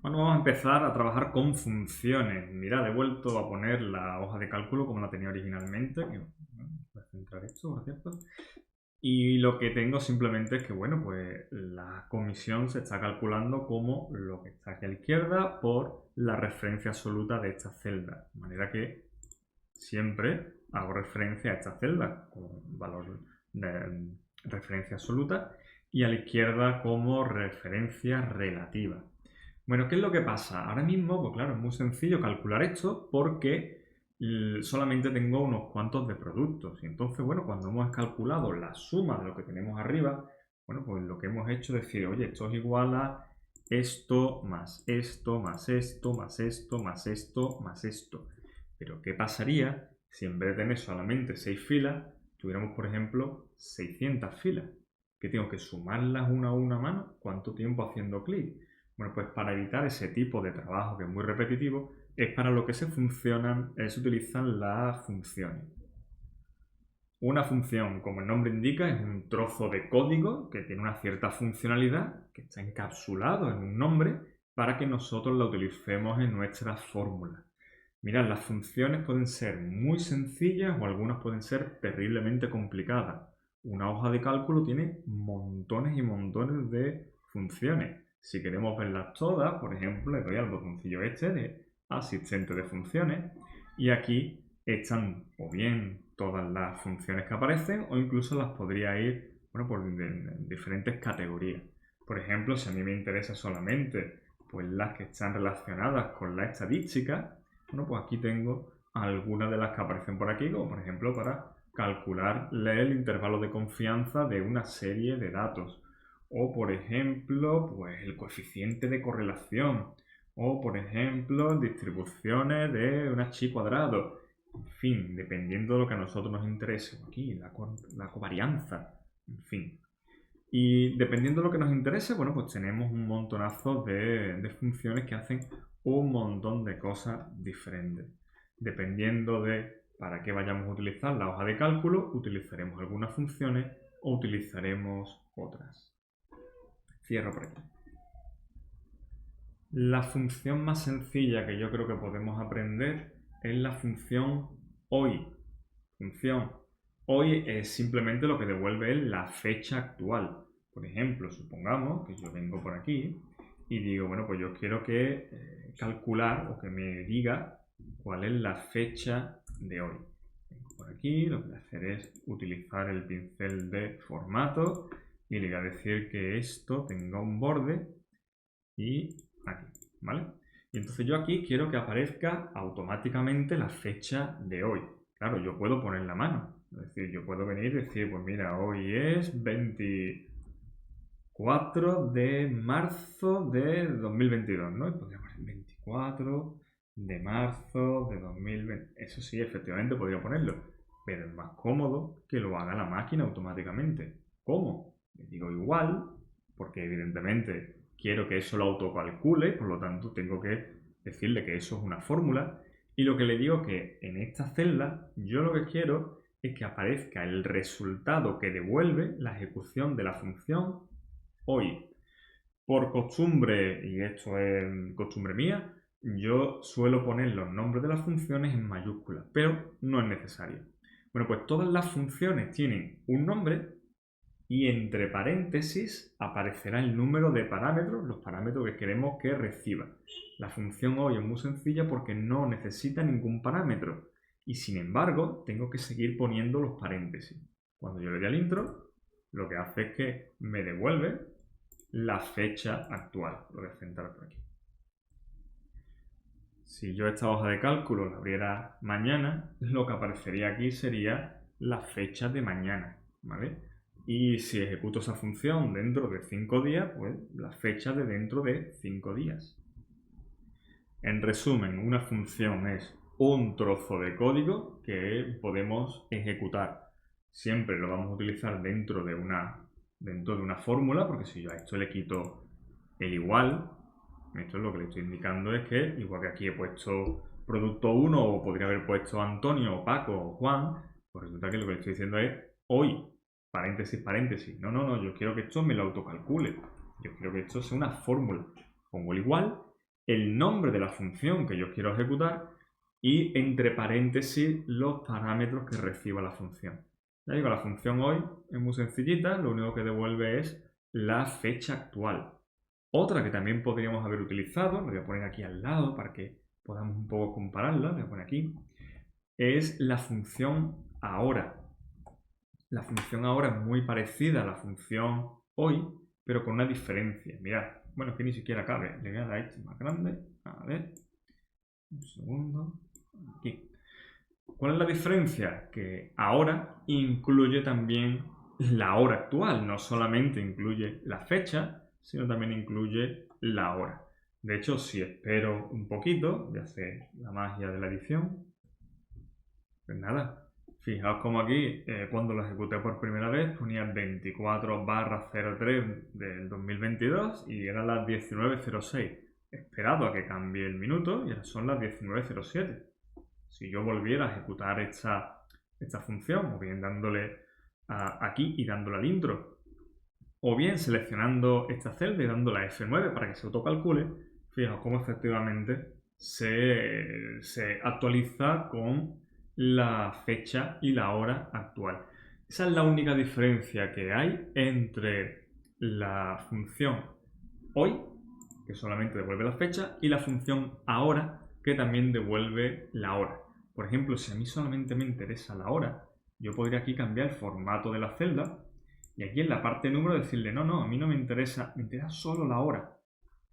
Bueno, vamos a empezar a trabajar con funciones. Mira, he vuelto a poner la hoja de cálculo como la tenía originalmente. Voy a centrar esto, por cierto. Y lo que tengo simplemente es que, bueno, pues la comisión se está calculando como lo que está aquí a la izquierda por la referencia absoluta de esta celda. De manera que siempre hago referencia a esta celda con valor de referencia absoluta y a la izquierda como referencia relativa. Bueno, ¿qué es lo que pasa? Ahora mismo, pues claro, es muy sencillo calcular esto porque solamente tengo unos cuantos de productos. Y entonces, bueno, cuando hemos calculado la suma de lo que tenemos arriba, bueno, pues lo que hemos hecho es decir, oye, esto es igual a esto más esto más esto más esto más esto más esto. Pero ¿qué pasaría si en vez de tener solamente 6 filas, tuviéramos, por ejemplo, 600 filas? ¿Que tengo que sumarlas una a una mano? ¿Cuánto tiempo haciendo clic? Bueno, pues para evitar ese tipo de trabajo que es muy repetitivo, es para lo que se utilizan las funciones. Una función, como el nombre indica, es un trozo de código que tiene una cierta funcionalidad, que está encapsulado en un nombre, para que nosotros la utilicemos en nuestras fórmulas. Mirad, las funciones pueden ser muy sencillas o algunas pueden ser terriblemente complicadas. Una hoja de cálculo tiene montones y montones de funciones. Si queremos verlas todas, por ejemplo, le doy al botoncillo este de asistente de funciones y aquí están o bien todas las funciones que aparecen o incluso las podría ir por diferentes categorías. Por ejemplo, si a mí me interesa solamente pues las que están relacionadas con la estadística, bueno, pues aquí tengo algunas de las que aparecen por aquí, como por ejemplo para calcular el intervalo de confianza de una serie de datos. O por ejemplo, pues el coeficiente de correlación. O por ejemplo, distribuciones de un h cuadrado. En fin, dependiendo de lo que a nosotros nos interese. Aquí, la covarianza. En fin. Y dependiendo de lo que nos interese, bueno, pues tenemos un montonazo de funciones que hacen un montón de cosas diferentes. Dependiendo de para qué vayamos a utilizar la hoja de cálculo, utilizaremos algunas funciones o utilizaremos otras. Cierro por aquí. La función más sencilla que yo creo que podemos aprender es la función hoy. Función hoy es simplemente lo que devuelve la fecha actual. Por ejemplo, supongamos que yo vengo por aquí y digo, bueno, pues yo quiero que calcular o que me diga cuál es la fecha de hoy. Vengo por aquí, lo que voy a hacer es utilizar el pincel de formato y le voy a decir que esto tenga un borde y aquí, ¿vale? Y entonces yo aquí quiero que aparezca automáticamente la fecha de hoy. Claro, yo puedo poner la mano. Es decir, yo puedo venir y decir, pues mira, hoy es 24 de marzo de 2022, ¿no? Y podría poner 24 de marzo de 2020. Eso sí, efectivamente podría ponerlo. Pero es más cómodo que lo haga la máquina automáticamente. ¿Cómo? Le digo igual, porque evidentemente quiero que eso lo autocalcule, por lo tanto tengo que decirle que eso es una fórmula. Y lo que le digo que en esta celda yo lo que quiero es que aparezca el resultado que devuelve la ejecución de la función hoy. Por costumbre, y esto es costumbre mía, yo suelo poner los nombres de las funciones en mayúsculas, pero no es necesario. Bueno, pues todas las funciones tienen un nombre y entre paréntesis aparecerá el número de parámetros, los parámetros que queremos que reciba. La función hoy es muy sencilla porque no necesita ningún parámetro y sin embargo tengo que seguir poniendo los paréntesis. Cuando yo le doy al intro, lo que hace es que me devuelve la fecha actual. Lo voy a centrar por aquí. Si yo esta hoja de cálculo la abriera mañana, lo que aparecería aquí sería la fecha de mañana, ¿vale? Y si ejecuto esa función dentro de 5 días, pues la fecha de dentro de 5 días. En resumen, una función es un trozo de código que podemos ejecutar. Siempre lo vamos a utilizar dentro de una fórmula, porque si yo a esto le quito el igual, esto es lo que le estoy indicando es que, igual que aquí he puesto producto 1 o podría haber puesto Antonio, o Paco o Juan, pues resulta que lo que le estoy diciendo es hoy, paréntesis, paréntesis. No, no, no, yo quiero que esto me lo autocalcule. Yo quiero que esto sea una fórmula. Pongo el igual el nombre de la función que yo quiero ejecutar y entre paréntesis los parámetros que reciba la función. Ya digo, la función hoy es muy sencillita, lo único que devuelve es la fecha actual. Otra que también podríamos haber utilizado, lo voy a poner aquí al lado para que podamos un poco compararla, lo voy a poner aquí, es la función ahora. La función ahora es muy parecida a la función hoy, pero con una diferencia. Mirad, bueno, que ni siquiera cabe. Le voy a dar esto más grande. A ver, un segundo. Aquí. ¿Cuál es la diferencia? Que ahora incluye también la hora actual. No solamente incluye la fecha, sino también incluye la hora. De hecho, si espero un poquito, voy a hacer la magia de la edición. Pues nada, fijaos como aquí, cuando lo ejecuté por primera vez, ponía 24/03 del 2022 y eran las 19:06. He esperado a que cambie el minuto y ahora son las 19:07. Si yo volviera a ejecutar esta función, o bien dándole aquí y dándole al intro, o bien seleccionando esta celda y dándole a F9 para que se autocalcule, fijaos cómo efectivamente se actualiza con la fecha y la hora actual. Esa es la única diferencia que hay entre la función hoy, que solamente devuelve la fecha, y la función ahora, que también devuelve la hora. Por ejemplo, si a mí solamente me interesa la hora, yo podría aquí cambiar el formato de la celda y aquí en la parte número decirle no, a mí no me interesa, me interesa solo la hora.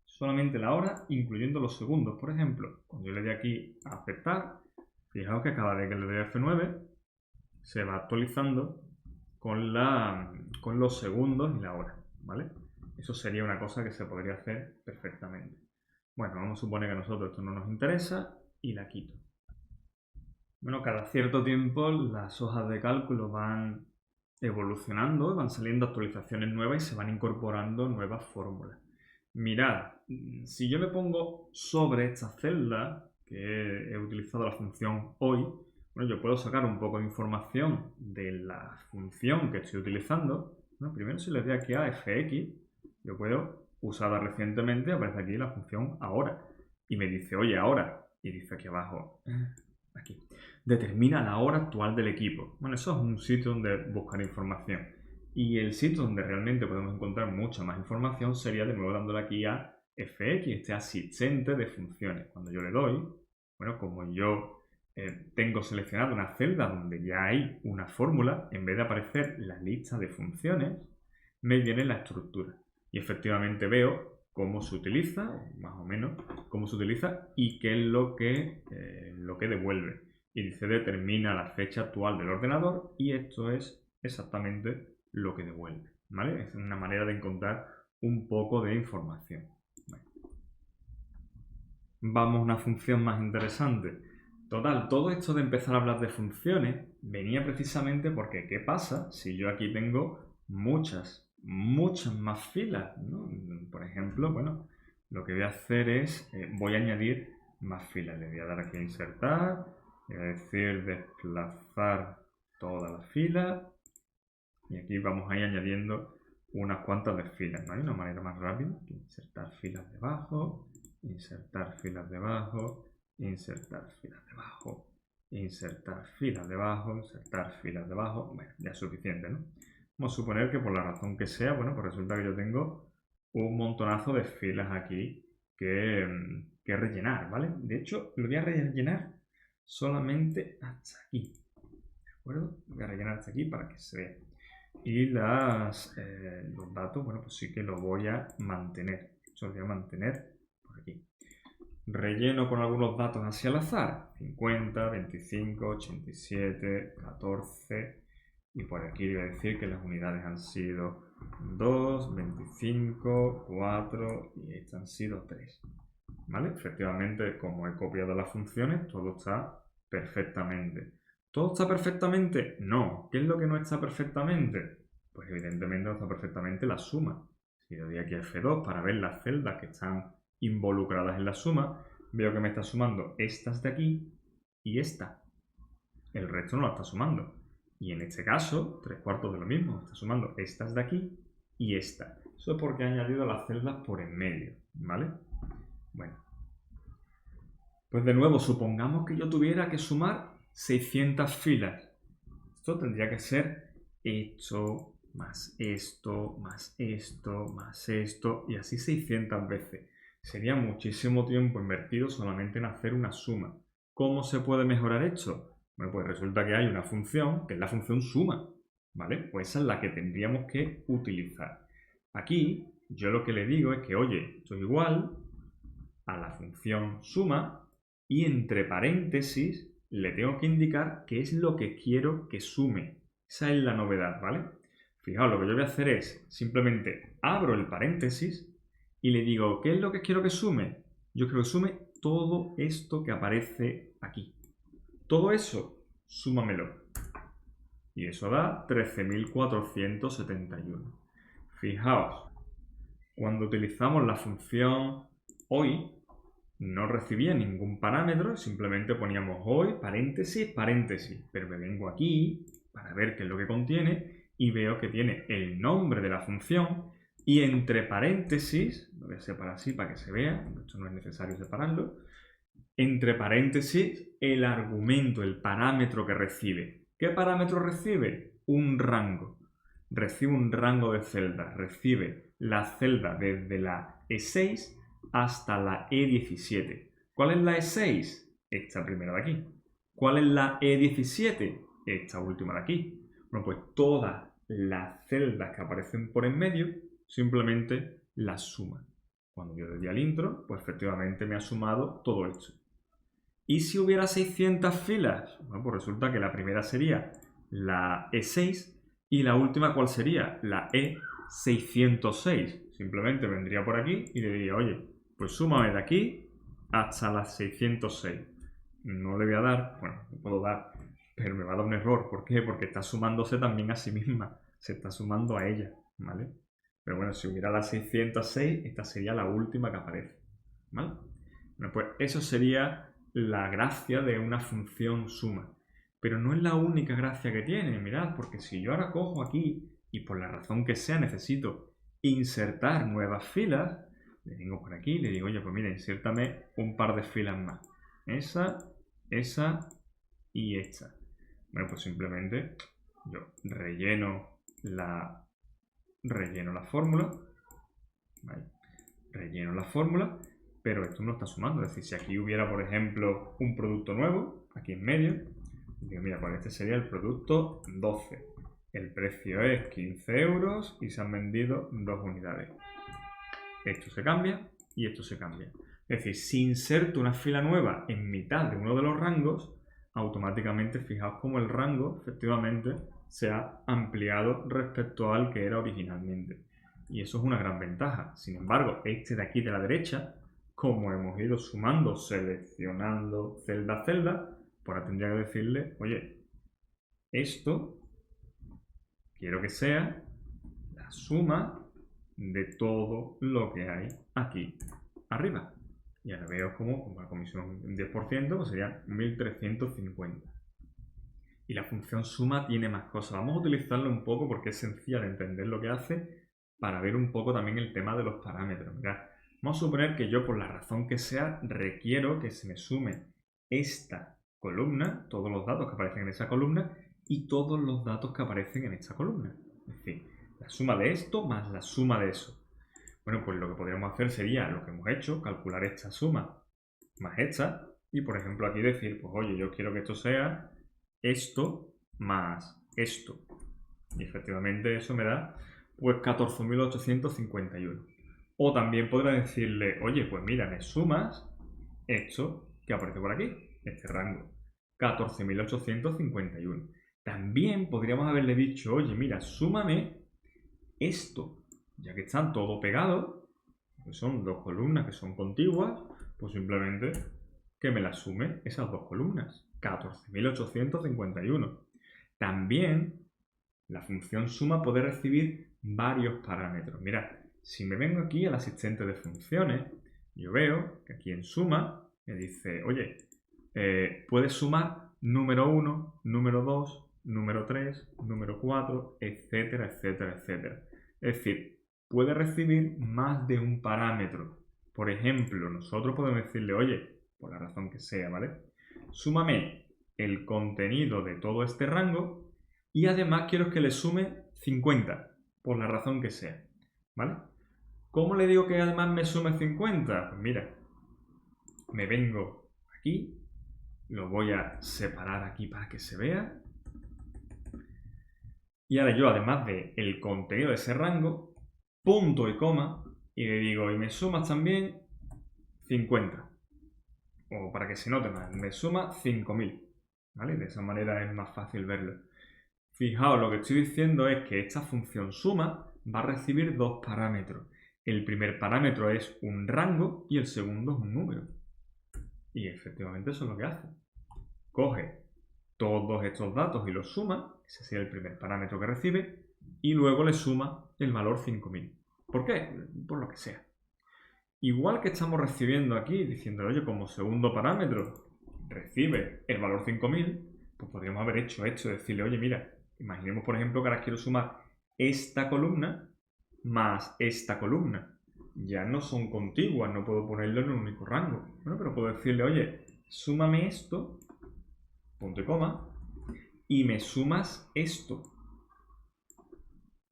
Solamente la hora, incluyendo los segundos. Por ejemplo, cuando yo le doy aquí a aceptar, fijaos que cada vez que le doy a F9 se va actualizando con los segundos y la hora, ¿vale? Eso sería una cosa que se podría hacer perfectamente. Bueno, vamos a suponer que a nosotros esto no nos interesa y la quito. Bueno, cada cierto tiempo las hojas de cálculo van evolucionando, van saliendo actualizaciones nuevas y se van incorporando nuevas fórmulas. Mirad, si yo me pongo sobre esta celda, que he utilizado la función hoy, bueno, yo puedo sacar un poco de información de la función que estoy utilizando. Bueno, primero si le doy aquí a fx, yo puedo usarla recientemente, aparece aquí la función ahora. Y me dice, oye, ahora. Y dice aquí abajo, aquí, determina la hora actual del equipo. Bueno, eso es un sitio donde buscar información. Y el sitio donde realmente podemos encontrar mucha más información sería de nuevo dándole aquí a fx, este asistente de funciones. Cuando yo le doy, bueno, como yo tengo seleccionado una celda donde ya hay una fórmula, en vez de aparecer la lista de funciones, me viene la estructura. Y efectivamente veo cómo se utiliza, más o menos, cómo se utiliza y qué es lo que devuelve. Y dice determina la fecha actual del ordenador y esto es exactamente lo que devuelve, ¿vale? Es una manera de encontrar un poco de información. Bueno. Vamos a una función más interesante. Total, todo esto de empezar a hablar de funciones venía precisamente porque ¿qué pasa si yo aquí tengo muchas más filas, ¿no? Por ejemplo, bueno, lo que voy a hacer es, voy a añadir más filas. Le voy a dar aquí a insertar, voy a decir desplazar toda la fila y aquí vamos a ir añadiendo unas cuantas de filas, ¿no? Hay una manera más rápida, insertar filas debajo, insertar filas debajo, insertar filas debajo, insertar filas debajo, insertar filas debajo. Bueno, ya es suficiente, ¿no? Vamos a suponer que por la razón que sea, bueno, pues resulta que yo tengo un montonazo de filas aquí que rellenar, ¿vale? De hecho, lo voy a rellenar solamente hasta aquí, ¿de acuerdo? Lo voy a rellenar hasta aquí para que se vea. Y los datos, bueno, pues sí que lo voy a mantener. Eso lo voy a mantener por aquí. Relleno con algunos datos así al azar. 50, 25, 87, 14. Y por aquí le voy a decir que las unidades han sido 2, 25, 4 y estas han sido 3. ¿Vale? Efectivamente, como he copiado las funciones, todo está perfectamente. ¿Todo está perfectamente? No. ¿Qué es lo que no está perfectamente? Pues evidentemente no está perfectamente la suma. Si le doy aquí a F2 para ver las celdas que están involucradas en la suma, veo que me está sumando estas de aquí y esta. El resto no la está sumando. Y en este caso, 3/4 de lo mismo, está sumando estas de aquí y esta. Eso es porque he añadido las celdas por en medio, ¿vale? Bueno, Pues de nuevo, supongamos que yo tuviera que sumar 600 filas. Esto tendría que ser esto, más esto, más esto, más esto, y así 600 veces. Sería muchísimo tiempo invertido solamente en hacer una suma. ¿Cómo se puede mejorar esto? Bueno, pues resulta que hay una función, que es la función suma, ¿vale? Pues esa es la que tendríamos que utilizar. Aquí, yo lo que le digo es que, oye, esto es igual a la función suma y entre paréntesis le tengo que indicar qué es lo que quiero que sume. Esa es la novedad, ¿vale? Fijaos, lo que yo voy a hacer es simplemente abro el paréntesis y le digo, ¿qué es lo que quiero que sume? Yo quiero que sume todo esto que aparece aquí. Todo eso, súmamelo. Y eso da 13.471. Fijaos, cuando utilizamos la función hoy, no recibía ningún parámetro, simplemente poníamos hoy, paréntesis, paréntesis. Pero me vengo aquí para ver qué es lo que contiene y veo que tiene el nombre de la función y entre paréntesis, lo voy a separar así para que se vea, esto no es necesario separarlo, entre paréntesis el argumento, el parámetro que recibe. ¿Qué parámetro recibe? Un rango. Recibe un rango de celdas, recibe la celda desde la E6 hasta la E17. ¿Cuál es la E6? Esta primera de aquí. ¿Cuál es la E17? Esta última de aquí. Bueno, pues todas las celdas que aparecen por en medio simplemente las suma. Cuando yo le di al intro, pues efectivamente me ha sumado todo esto. ¿Y si hubiera 600 filas? Bueno, pues resulta que la primera sería la E6 y la última, ¿cuál sería? La E606. Simplemente vendría por aquí y le diría, oye, pues súmame de aquí hasta las 606. No le voy a dar, bueno, le puedo dar, pero me va a dar un error. ¿Por qué? Porque está sumándose también a sí misma. Se está sumando a ella, ¿vale? Pero bueno, si hubiera la 606, esta sería la última que aparece, ¿vale? Bueno, pues eso sería la gracia de una función suma. Pero no es la única gracia que tiene, mirad, porque si yo ahora cojo aquí y por la razón que sea necesito insertar nuevas filas, le vengo por aquí y le digo, oye, pues mira, insértame un par de filas más. Esa y esta. Bueno, pues simplemente yo relleno la fórmula, ¿vale? Relleno la fórmula, pero esto no está sumando. Es decir, si aquí hubiera, por ejemplo, un producto nuevo, aquí en medio, digo, mira, pues este sería el producto 12. El precio es 15 euros y se han vendido 2 unidades. Esto se cambia y esto se cambia. Es decir, si inserto una fila nueva en mitad de uno de los rangos, automáticamente fijaos cómo el rango efectivamente se ha ampliado respecto al que era originalmente. Y eso es una gran ventaja. Sin embargo, este de aquí de la derecha, como hemos ido sumando, seleccionando celda a celda, pues ahora tendría que decirle, oye, esto quiero que sea la suma de todo lo que hay aquí arriba. Y ahora veo como la comisión un 10%, pues sería 1.350. Y la función suma tiene más cosas. Vamos a utilizarlo un poco porque es sencilla de entender lo que hace para ver un poco también el tema de los parámetros. Mirad, vamos a suponer que yo por la razón que sea requiero que se me sume esta columna, todos los datos que aparecen en esa columna y todos los datos que aparecen en esta columna. Es decir, la suma de esto más la suma de eso. Bueno, pues lo que podríamos hacer sería lo que hemos hecho, calcular esta suma más esta y por ejemplo aquí decir, pues oye, yo quiero que esto sea esto más esto. Y efectivamente eso me da pues 14.851. O también podrá decirle, oye, pues mira, me sumas esto que aparece por aquí, este rango, 14.851. También podríamos haberle dicho, oye, mira, súmame esto, ya que están todo pegados, que son dos columnas que son contiguas, pues simplemente que me las sume esas dos columnas, 14.851. También la función suma puede recibir varios parámetros. Mirad, si me vengo aquí al asistente de funciones, yo veo que aquí en suma me dice, oye, puedes sumar número 1, número 2, número 3, número 4, etcétera, etcétera, etcétera. Es decir, puede recibir más de un parámetro. Por ejemplo, nosotros podemos decirle, oye, por la razón que sea, ¿vale? Súmame el contenido de todo este rango y además quiero que le sume 50, por la razón que sea, ¿vale? ¿Cómo le digo que además me sume 50? Pues mira, me vengo aquí, lo voy a separar aquí para que se vea. Y ahora yo, además del contenido de ese rango, punto y coma, y le digo, y me sumas también 50. O para que se note más, me suma 5000. ¿Vale? De esa manera es más fácil verlo. Fijaos, lo que estoy diciendo es que esta función suma va a recibir dos parámetros. El primer parámetro es un rango y el segundo es un número. Y efectivamente eso es lo que hace. Coge todos estos datos y los suma, ese sería el primer parámetro que recibe, y luego le suma el valor 5000. ¿Por qué? Por lo que sea. Igual que estamos recibiendo aquí, diciendo, oye, como segundo parámetro recibe el valor 5000, pues podríamos haber hecho esto, decirle, oye, mira, imaginemos por ejemplo que ahora quiero sumar esta columna más esta columna. Ya no son contiguas, no puedo ponerlo en un único rango. Bueno, pero puedo decirle, oye, súmame esto, punto y coma, y me sumas esto.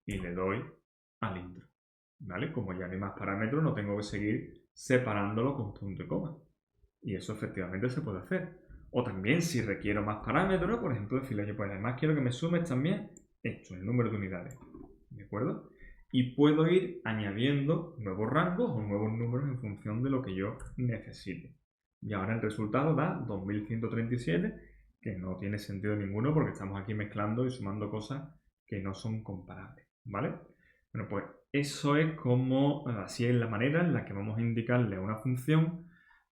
Y le doy al intro. ¿Vale? Como ya no hay más parámetros, no tengo que seguir separándolo con punto y coma. Y eso efectivamente se puede hacer. O también, si requiero más parámetros, por ejemplo, decirle, oye, pues además quiero que me sumes también esto, el número de unidades. ¿De acuerdo? Y puedo ir añadiendo nuevos rangos o nuevos números en función de lo que yo necesite. Y ahora el resultado da 2137, que no tiene sentido ninguno porque estamos aquí mezclando y sumando cosas que no son comparables. ¿Vale? Bueno, pues eso es como, así es la manera en la que vamos a indicarle a una función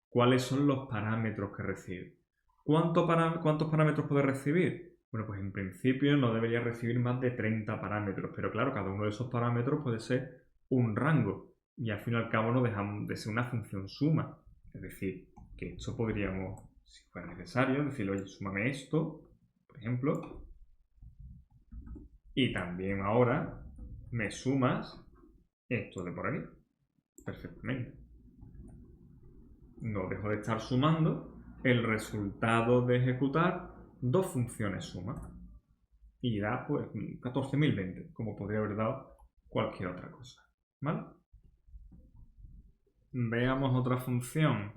cuáles son los parámetros que recibe. ¿Cuántos parámetros puede recibir? Bueno, pues en principio no debería recibir más de 30 parámetros, pero claro, cada uno de esos parámetros puede ser un rango y al fin y al cabo no dejamos de ser una función suma. Es decir, que esto podríamos, si fuera necesario, decirle, oye, súmame esto, por ejemplo, y también ahora me sumas esto de por aquí. Perfectamente. No dejo de estar sumando el resultado de ejecutar dos funciones suma. Y da pues 14.020, como podría haber dado cualquier otra cosa. ¿Vale? Veamos otra función.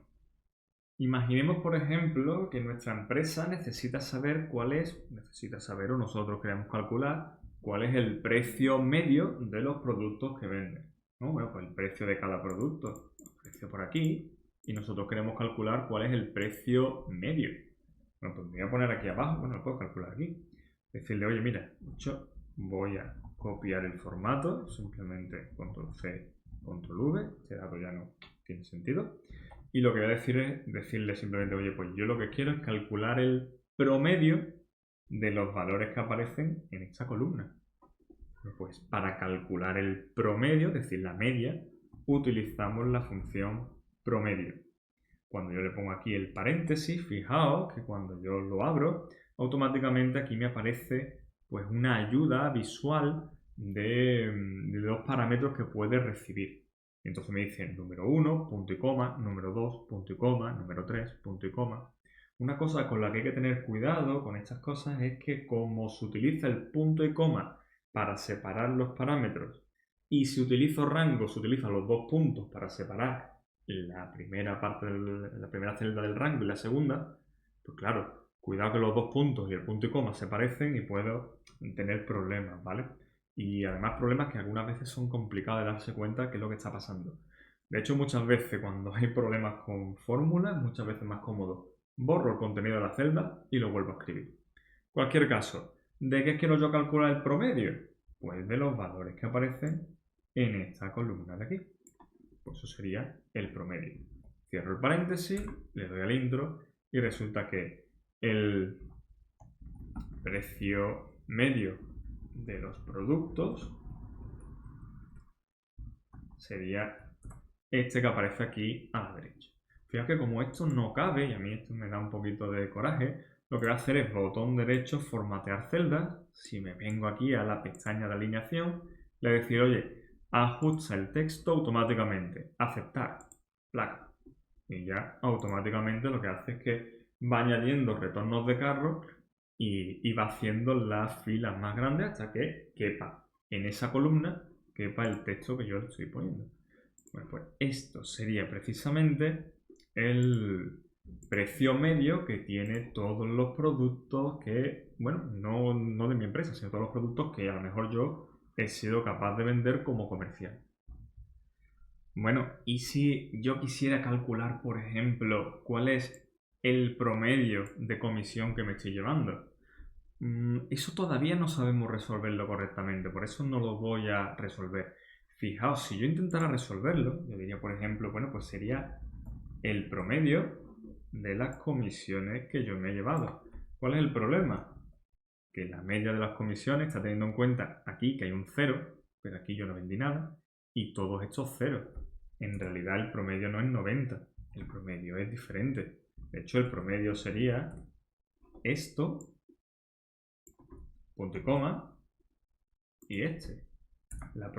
Imaginemos, por ejemplo, que nuestra empresa necesita saber o nosotros queremos calcular cuál es el precio medio de los productos que venden. ¿No? Bueno, pues el precio de cada producto, el precio por aquí, y nosotros queremos calcular cuál es el precio medio. Bueno, pues voy a poner aquí abajo, bueno, lo puedo calcular aquí. Decirle, oye, mira, yo voy a copiar el formato, simplemente control C, control V, este dato ya no tiene sentido. Y lo que voy a decir es decirle simplemente, oye, pues yo lo que quiero es calcular el promedio de los valores que aparecen en esta columna. Pues para calcular el promedio, es decir, la media, utilizamos la función promedio. Cuando yo le pongo aquí el paréntesis, fijaos que cuando yo lo abro, automáticamente aquí me aparece pues una ayuda visual de dos parámetros que puede recibir. Entonces me dice número 1, punto y coma, número 2, punto y coma, número 3, punto y coma. Una cosa con la que hay que tener cuidado con estas cosas es que como se utiliza el punto y coma para separar los parámetros y si utilizo rango, se utilizan los dos puntos para separar la primera parte la primera celda del rango y la segunda, pues claro, cuidado que los dos puntos y el punto y coma se parecen y puedo tener problemas, ¿vale? Y además problemas que algunas veces son complicados de darse cuenta qué es lo que está pasando. De hecho, muchas veces cuando hay problemas con fórmulas, muchas veces es más cómodo. Borro el contenido de la celda y lo vuelvo a escribir. Cualquier caso, ¿de qué quiero yo calcular el promedio? Pues de los valores que aparecen en esta columna de aquí. Pues eso sería el promedio. Cierro el paréntesis, le doy al intro y resulta que el precio medio de los productos sería este que aparece aquí a la derecha. Fíjate que como esto no cabe, y a mí esto me da un poquito de coraje, lo que voy a hacer es botón derecho, formatear celdas. Si me vengo aquí a la pestaña de alineación, le voy a decir, oye, ajusta el texto automáticamente, aceptar, placa. Y ya automáticamente lo que hace es que va añadiendo retornos de carro y va haciendo las filas más grandes hasta que quepa en esa columna, quepa el texto que yo le estoy poniendo. Bueno, pues esto sería precisamente el precio medio que tiene todos los productos que, bueno, no de mi empresa, sino todos los productos que a lo mejor yo he sido capaz de vender como comercial. Bueno, y si yo quisiera calcular, por ejemplo, cuál es el promedio de comisión que me estoy llevando. Eso todavía no sabemos resolverlo correctamente, por eso no lo voy a resolver. Fijaos, si yo intentara resolverlo, yo diría, por ejemplo, bueno, pues sería el promedio de las comisiones que yo me he llevado. ¿Cuál es el problema? Que la media de las comisiones está teniendo en cuenta aquí que hay un 0, pero aquí yo no vendí nada, y todos estos ceros. En realidad el promedio no es 90, el promedio es diferente. De hecho, el promedio sería esto, punto y coma, y este. La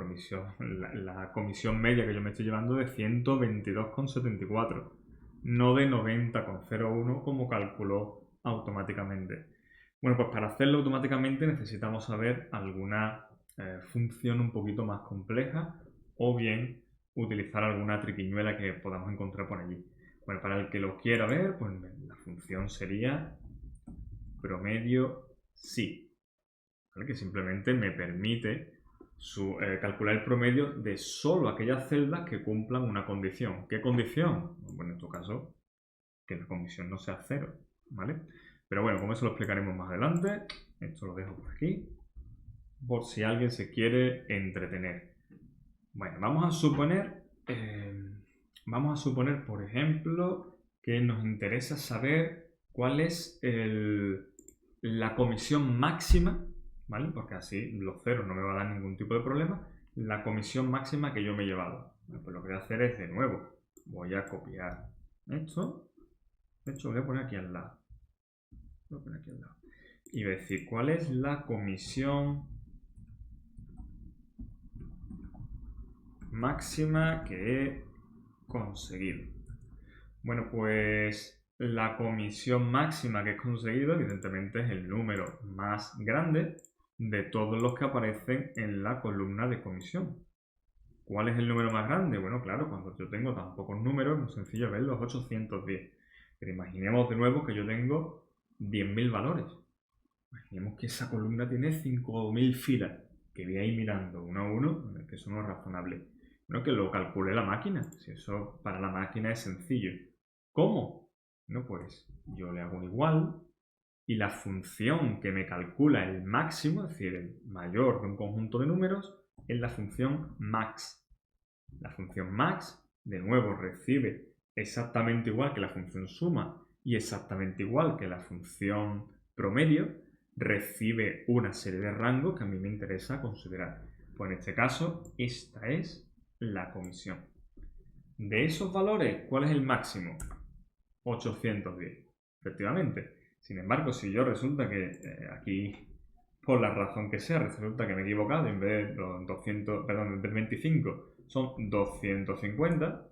comisión media que yo me estoy llevando de 122,74, no de 90,01 como calculó automáticamente. Bueno, pues para hacerlo automáticamente necesitamos saber alguna función un poquito más compleja o bien utilizar alguna triquiñuela que podamos encontrar por allí. Bueno, para el que lo quiera ver, pues la función sería promedio sí, ¿vale? Que simplemente me permite calcular el promedio de solo aquellas celdas que cumplan una condición. ¿Qué condición? Bueno, en tu caso, que la comisión no sea 0, ¿vale? Pero bueno, como eso lo explicaremos más adelante, esto lo dejo por aquí, por si alguien se quiere entretener. Bueno, vamos a suponer, por ejemplo, que nos interesa saber cuál es la comisión máxima, ¿vale? Porque así los ceros no me va a dar ningún tipo de problema. La comisión máxima que yo me he llevado. Bueno, pues lo que voy a hacer es, de nuevo, voy a copiar esto. De hecho, lo voy a poner aquí al lado. Y voy a decir, ¿cuál es la comisión máxima que he conseguido? Bueno, pues la comisión máxima que he conseguido, evidentemente, es el número más grande de todos los que aparecen en la columna de comisión. ¿Cuál es el número más grande? Bueno, claro, cuando yo tengo tan pocos números, es muy sencillo ver los 810. Pero imaginemos de nuevo que yo tengo 10.000 valores. Imaginemos que esa columna tiene 5.000 filas, que voy a ir mirando uno a uno, que eso no es razonable. Bueno, que lo calcule la máquina. Si eso para la máquina es sencillo. ¿Cómo? No, pues yo le hago un igual y la función que me calcula el máximo, es decir, el mayor de un conjunto de números, es la función max. La función max, de nuevo, recibe exactamente igual que la función suma y exactamente igual que la función promedio, recibe una serie de rangos que a mí me interesa considerar. Pues en este caso, esta es la comisión. De esos valores, ¿cuál es el máximo? 810, efectivamente. Sin embargo, si yo resulta que aquí, por la razón que sea, resulta que me he equivocado, en vez de los 200, perdón, de 25 son 250,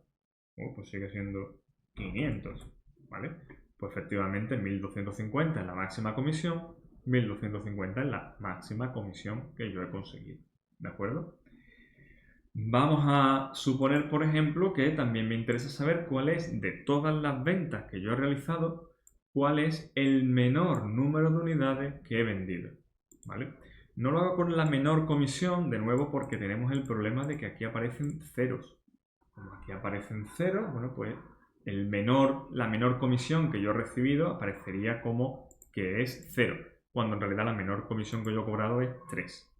pues sigue siendo 500, ¿vale? Pues efectivamente 1250 es la máxima comisión, 1250 es la máxima comisión que yo he conseguido, ¿de acuerdo? Vamos a suponer, por ejemplo, que también me interesa saber cuál es, de todas las ventas que yo he realizado, cuál es el menor número de unidades que he vendido, ¿vale? No lo hago con la menor comisión, de nuevo, porque tenemos el problema de que aquí aparecen ceros. Como aquí aparecen ceros, bueno, pues la menor comisión que yo he recibido aparecería como que es 0, cuando en realidad la menor comisión que yo he cobrado es 3.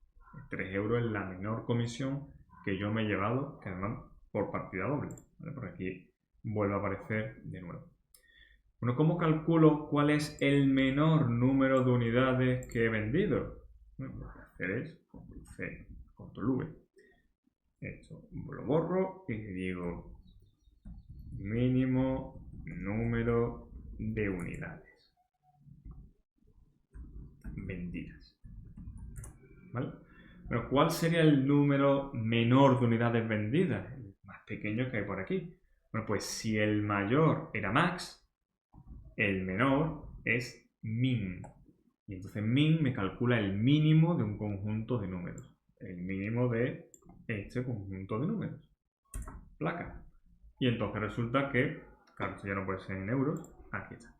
3 euros es la menor comisión que yo me he llevado, que además por partida doble, ¿vale? Por aquí vuelve a aparecer de nuevo. Bueno, ¿cómo calculo cuál es el menor número de unidades que he vendido? Bueno, lo que voy a hacer es Ctrl C, Ctrl V. Esto lo borro y digo mínimo número de unidades vendidas, ¿vale? Pero ¿cuál sería el número menor de unidades vendidas? El más pequeño que hay por aquí. Bueno, pues si el mayor era max, el menor es min. Y entonces min me calcula el mínimo de un conjunto de números. El mínimo de este conjunto de números. Placa. Y entonces resulta que, claro, esto ya no puede ser en euros, aquí está.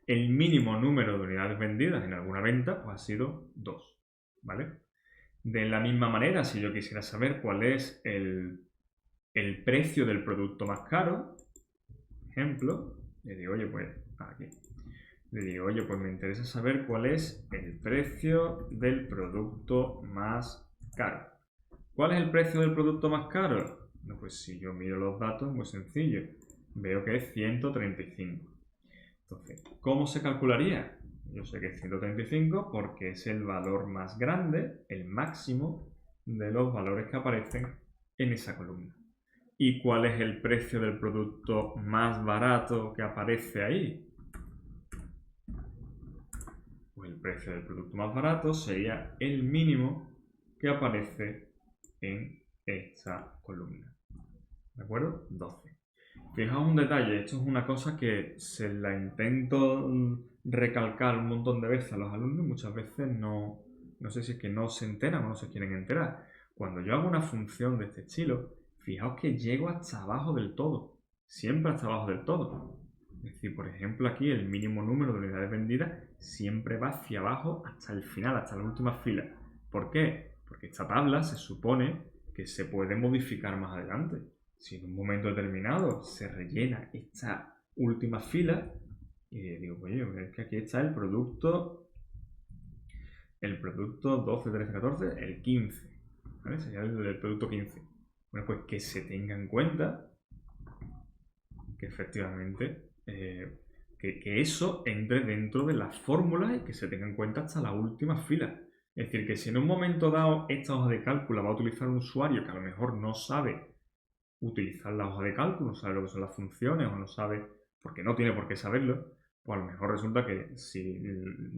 El mínimo número de unidades vendidas en alguna venta pues ha sido 2, ¿vale? De la misma manera, si yo quisiera saber cuál es el precio del producto más caro, por ejemplo, le digo, oye, pues aquí. Le digo, oye, pues me interesa saber cuál es el precio del producto más caro. ¿Cuál es el precio del producto más caro? No, pues si yo miro los datos, muy sencillo. Veo que es 135. Entonces, ¿cómo se calcularía? Yo sé que es 135 porque es el valor más grande, el máximo de los valores que aparecen en esa columna. ¿Y cuál es el precio del producto más barato que aparece ahí? Pues el precio del producto más barato sería el mínimo que aparece en esta columna. ¿De acuerdo? 12. Fijaos un detalle, esto es una cosa que se la intento recalcar un montón de veces a los alumnos y muchas veces no sé si es que no se enteran o no se quieren enterar. Cuando yo hago una función de este estilo, fijaos que llego hasta abajo del todo, siempre hasta abajo del todo. Es decir, por ejemplo, aquí el mínimo número de unidades vendidas siempre va hacia abajo hasta el final, hasta la última fila. ¿Por qué? Porque esta tabla se supone que se puede modificar más adelante. Si en un momento determinado se rellena esta última fila, digo, oye, es que aquí está el producto 12, 13, 14, el 15, ¿vale? Sería el producto 15. Bueno, pues que se tenga en cuenta que efectivamente que eso entre dentro de las fórmulas y que se tenga en cuenta hasta la última fila. Es decir, que si en un momento dado esta hoja de cálculo va a utilizar un usuario que a lo mejor no sabe utilizar la hoja de cálculo, no sabe lo que son las funciones o no sabe, porque no tiene por qué saberlo, pues a lo mejor resulta que si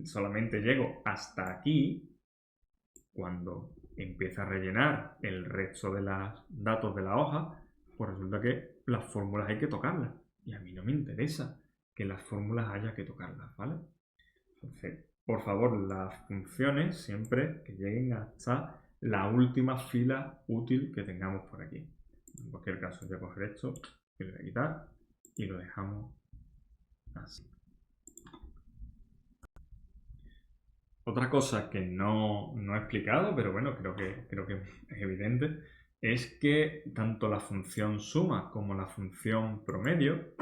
solamente llego hasta aquí, cuando empieza a rellenar el resto de los datos de la hoja, pues resulta que las fórmulas hay que tocarlas. Y a mí no me interesa que las fórmulas haya que tocarlas, ¿vale? Entonces, por favor, las funciones siempre que lleguen hasta la última fila útil que tengamos por aquí. En cualquier caso, voy a coger esto y lo voy a quitar y lo dejamos así. Otra cosa que no he explicado, pero bueno, creo que es evidente, es que tanto la función suma como la función promedio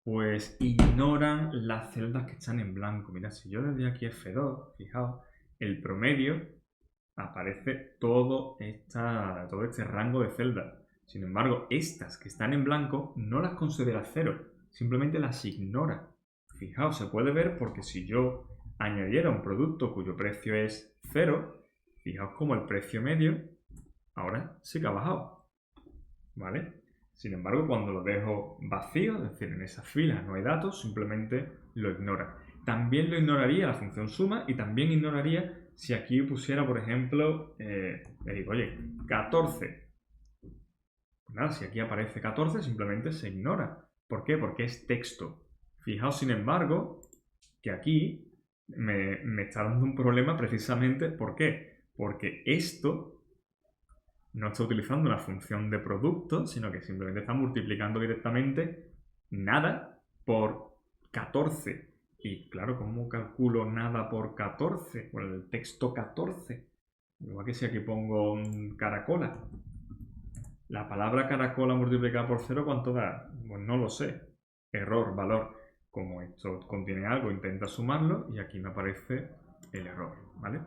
pues ignoran las celdas que están en blanco. Mira, si yo le doy aquí F2, fijaos, el promedio aparece todo este rango de celdas. Sin embargo, estas que están en blanco no las considera cero, simplemente las ignora. Fijaos, se puede ver porque si yo añadiera un producto cuyo precio es cero, fijaos como el precio medio ahora sí que ha bajado. ¿Vale? Sin embargo, cuando lo dejo vacío, es decir, en esas filas no hay datos, simplemente lo ignora. También lo ignoraría la función suma y también ignoraría si aquí pusiera, por ejemplo, le digo, oye, 14. Pues nada, si aquí aparece 14, simplemente se ignora. ¿Por qué? Porque es texto. Fijaos, sin embargo, que aquí me está dando un problema precisamente, ¿por qué? Porque esto no está utilizando una función de producto, sino que simplemente está multiplicando directamente nada por 14. Y claro, ¿cómo calculo nada por 14? Por el texto 14. Igual que si aquí pongo caracola. La palabra caracola multiplicada por 0, ¿cuánto da? Pues no lo sé. Error, valor. Como esto contiene algo, intenta sumarlo y aquí me aparece el error, ¿vale?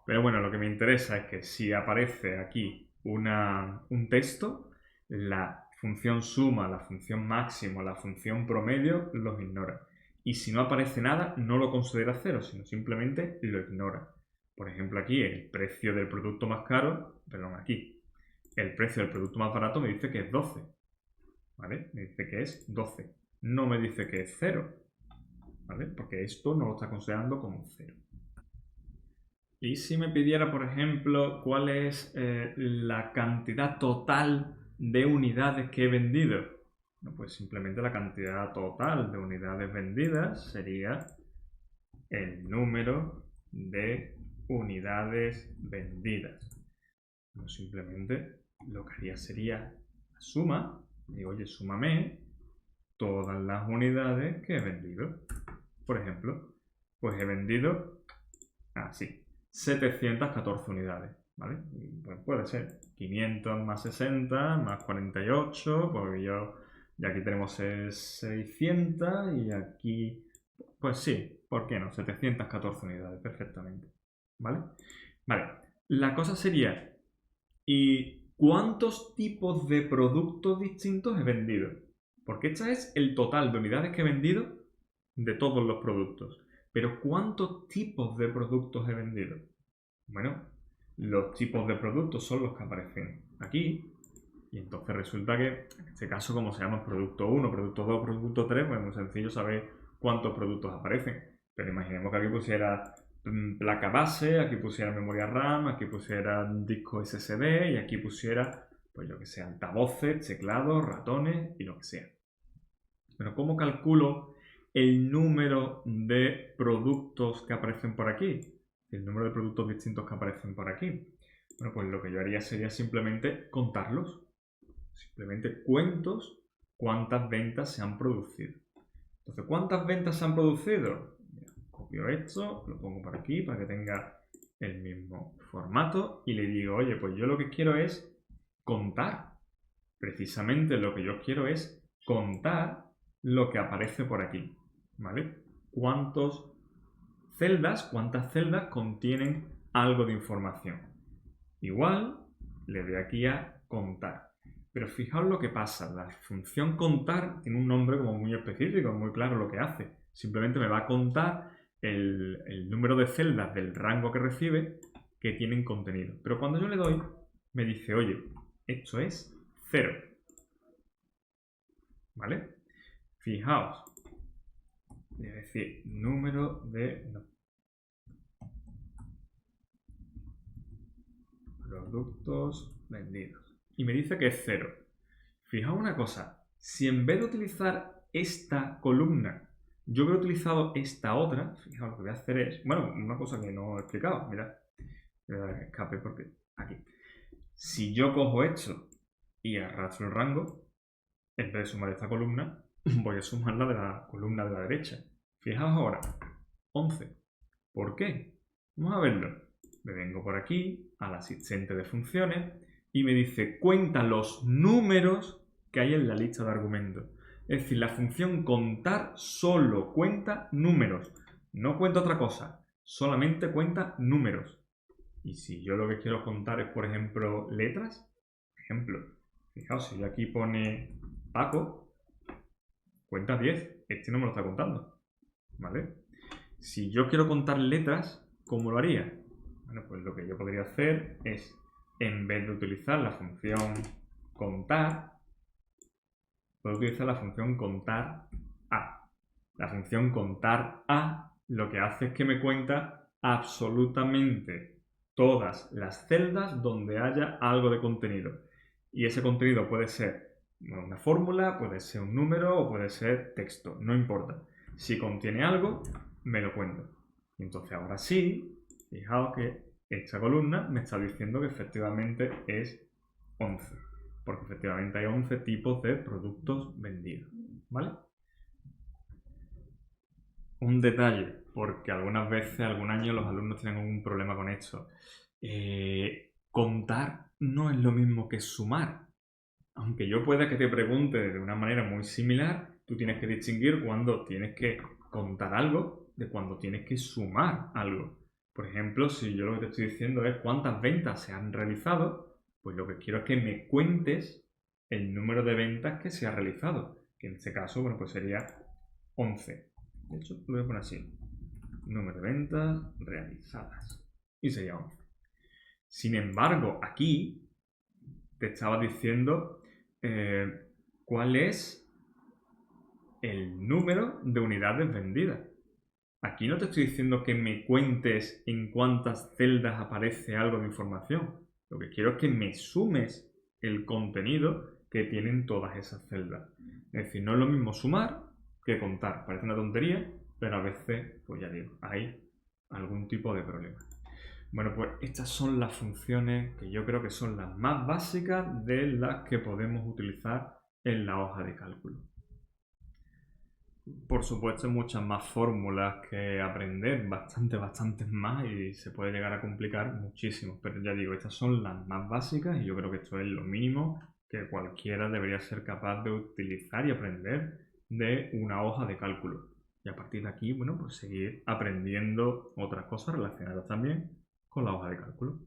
Pero bueno, lo que me interesa es que si aparece aquí un texto, la función suma, la función máximo, la función promedio los ignora. Y si no aparece nada, no lo considera cero, sino simplemente lo ignora. Por ejemplo, aquí el precio del producto más caro, perdón, aquí, el precio del producto más barato me dice que es 12. ¿Vale? Me dice que es 12. No me dice que es 0. ¿Vale? Porque esto no lo está considerando como 0. Y si me pidiera, por ejemplo, cuál es la cantidad total de unidades que he vendido, Bueno, pues simplemente la cantidad total de unidades vendidas sería el número de unidades vendidas. Bueno, simplemente lo que haría sería la suma. Digo, oye, súmame todas las unidades que he vendido. Por ejemplo, pues he vendido, 714 unidades, ¿vale? Pues puede ser 500 más 60 más 48, porque y aquí tenemos 600 y aquí, pues sí, ¿por qué no? 714 unidades, perfectamente, ¿vale? Vale, la cosa sería, ¿y cuántos tipos de productos distintos he vendido? Porque este es el total de unidades que he vendido de todos los productos. Pero ¿cuántos tipos de productos he vendido? Bueno, los tipos de productos son los que aparecen aquí. Y entonces resulta que, en este caso, como se llama producto 1, producto 2, producto 3, pues es muy sencillo saber cuántos productos aparecen. Pero imaginemos que aquí pusiera placa base, aquí pusiera memoria RAM, aquí pusiera disco SSD y aquí pusiera, pues yo que sé, altavoces, teclados, ratones y lo que sea. Pero ¿cómo calculo el número de productos que aparecen por aquí? El número de productos distintos que aparecen por aquí. Bueno, pues lo que yo haría sería simplemente contarlos. Simplemente cuentos cuántas ventas se han producido. Entonces, ¿cuántas ventas se han producido? Copio esto, lo pongo por aquí para que tenga el mismo formato y le digo, oye, pues yo lo que quiero es contar. Precisamente lo que yo quiero es contar lo que aparece por aquí, ¿vale? Cuántas celdas contienen algo de información. Igual, le doy aquí a contar. Pero fijaos lo que pasa, la función contar tiene un nombre como muy específico, muy claro lo que hace. Simplemente me va a contar el número de celdas del rango que recibe que tienen contenido. Pero cuando yo le doy, me dice, oye, esto es 0. ¿Vale? Fijaos. Es decir, número de productos vendidos. Y me dice que es 0. Fijaos una cosa. Si en vez de utilizar esta columna, yo hubiera utilizado esta otra, fijaos lo que voy a hacer es, bueno, una cosa que no he explicado, mirad, voy a dar escape porque aquí. Si yo cojo esto y arrastro el rango, en vez de sumar esta columna, voy a sumarla de la columna de la derecha. Fijaos ahora, 11. ¿Por qué? Vamos a verlo. Me vengo por aquí al asistente de funciones y me dice cuenta los números que hay en la lista de argumentos. Es decir, la función contar solo cuenta números. No cuenta otra cosa, solamente cuenta números. Y si yo lo que quiero contar es, por ejemplo, letras, ejemplo, fijaos, si yo aquí pone Paco, cuenta 10, este no me lo está contando, ¿vale? Si yo quiero contar letras, ¿cómo lo haría? Bueno, pues lo que yo podría hacer es, en vez de utilizar la función contar, puedo utilizar la función contar a. La función contar a lo que hace es que me cuenta absolutamente todas las celdas donde haya algo de contenido. Y ese contenido puede ser una fórmula, puede ser un número o puede ser texto, no importa. Si contiene algo, me lo cuenta. Y entonces ahora sí, fijaos que esta columna me está diciendo que efectivamente es 11. Porque efectivamente hay 11 tipos de productos vendidos. ¿Vale? Un detalle, porque algunas veces, algún año, los alumnos tienen algún problema con esto. Contar no es lo mismo que sumar. Aunque yo pueda que te pregunte de una manera muy similar, tú tienes que distinguir cuando tienes que contar algo de cuando tienes que sumar algo. Por ejemplo, si yo lo que te estoy diciendo es cuántas ventas se han realizado, pues lo que quiero es que me cuentes el número de ventas que se ha realizado, que en este caso, bueno, pues sería 11. De hecho, lo voy a poner así. Número de ventas realizadas. Y sería 11. Sin embargo, aquí te estaba diciendo cuál es el número de unidades vendidas. Aquí no te estoy diciendo que me cuentes en cuántas celdas aparece algo de información. Lo que quiero es que me sumes el contenido que tienen todas esas celdas. Es decir, no es lo mismo sumar que contar. Parece una tontería, pero a veces, pues ya digo, hay algún tipo de problema. Bueno, pues estas son las funciones que yo creo que son las más básicas de las que podemos utilizar en la hoja de cálculo. Por supuesto, hay muchas más fórmulas que aprender, bastantes más, y se puede llegar a complicar muchísimo. Pero ya digo, estas son las más básicas y yo creo que esto es lo mínimo que cualquiera debería ser capaz de utilizar y aprender de una hoja de cálculo. Y a partir de aquí, bueno, pues seguir aprendiendo otras cosas relacionadas también con la hoja de cálculo.